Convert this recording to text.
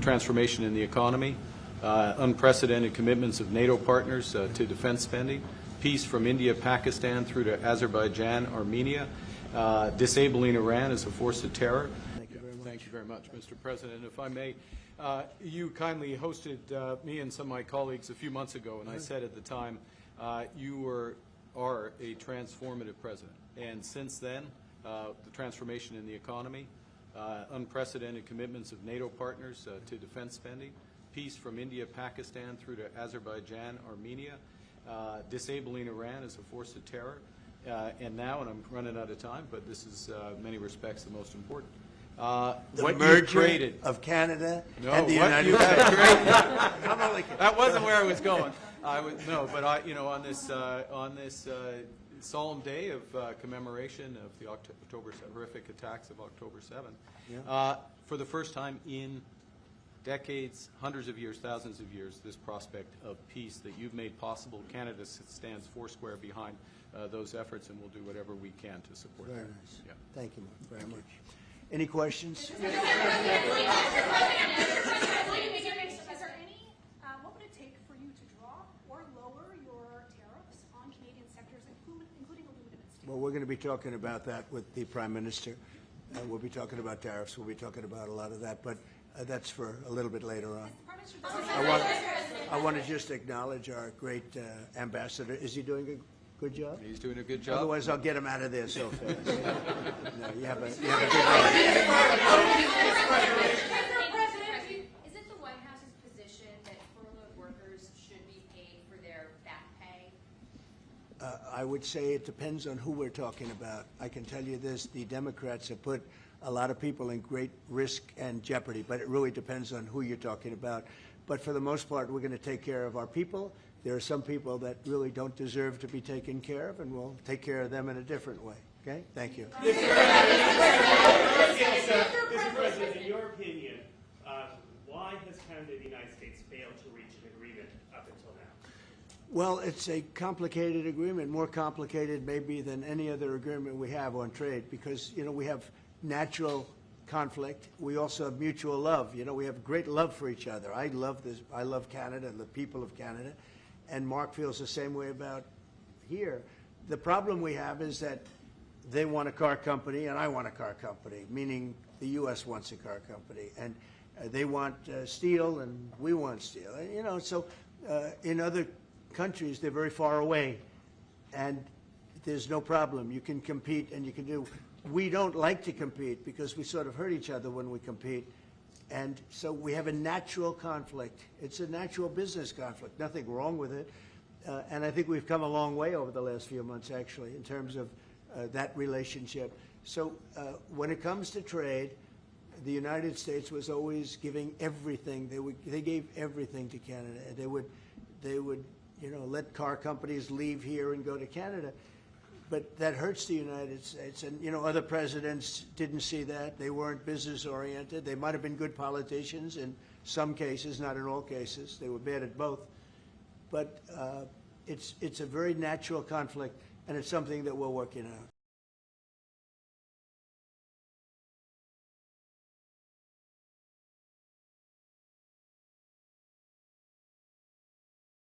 transformation in the economy, unprecedented commitments of NATO partners to defense spending, peace from India, Pakistan through to Azerbaijan, Armenia, disabling Iran as a force of terror. Thank you very much. Thank you very much, Mr. President. If I may, you kindly hosted me and some of my colleagues a few months ago, and I said at the time, you are a transformative president. And since then, the transformation in the economy, unprecedented commitments of NATO partners to defense spending, peace from India, Pakistan through to Azerbaijan, Armenia, disabling Iran as a force of terror, and now, and I'm running out of time, but this is in many respects the most important. The what merger you created of Canada no, and the what United you States. I'm only kidding. That wasn't where I was going. On this solemn day of commemoration of the horrific attacks of October 7th, for the first time in decades, hundreds of years, thousands of years, this prospect of peace that you've made possible. Canada stands foursquare behind those efforts, and we'll do whatever we can to support Very that. nice. Yeah. Thank you very much. Any questions? What would it take for you to drop or lower your tariffs on Canadian sectors, including aluminum and steel? Well, we're going to be talking about that with the Prime Minister. We'll be talking about tariffs. We'll be talking about a lot of that, but that's for a little bit later on. I want to just acknowledge our great ambassador. Is he doing a good job? He's doing a good job. Otherwise, I'll get him out of there so fast. No, you have a good Mr. President, is it the White House's position that furloughed workers should be paid for their back pay? I would say it depends on who we're talking about. I can tell you this, the Democrats have put a lot of people in great risk and jeopardy, but it really depends on who you're talking about. But for the most part, we're going to take care of our people. There are some people that really don't deserve to be taken care of, and we'll take care of them in a different way. Okay? Thank you. Mr. President, in your opinion, why has Canada and the United States failed to reach an agreement up until now? Well, it's a complicated agreement, more complicated maybe than any other agreement we have on trade, because, you know, we have natural conflict. We also have mutual love. You know, we have great love for each other. I love this. I love Canada and the people of Canada, and Mark feels the same way about here. The problem we have is that they want a car company and I want a car company, meaning the U.S. wants a car company, and they want steel and we want steel. And, you know, so in other countries they're very far away, and there's no problem. You can compete and you can do. We don't like to compete because we sort of hurt each other when we compete, and so we have a natural conflict. It's a natural business conflict. Nothing wrong with it, and I think we've come a long way over the last few months, actually, in terms of that relationship. So when it comes to trade, the United States was always giving everything. They gave everything to Canada. They would, you know, let car companies leave here and go to Canada. But that hurts the United States. And, you know, other presidents didn't see that. They weren't business-oriented. They might have been good politicians in some cases, not in all cases. They were bad at both. But it's a very natural conflict, and it's something that we're working on.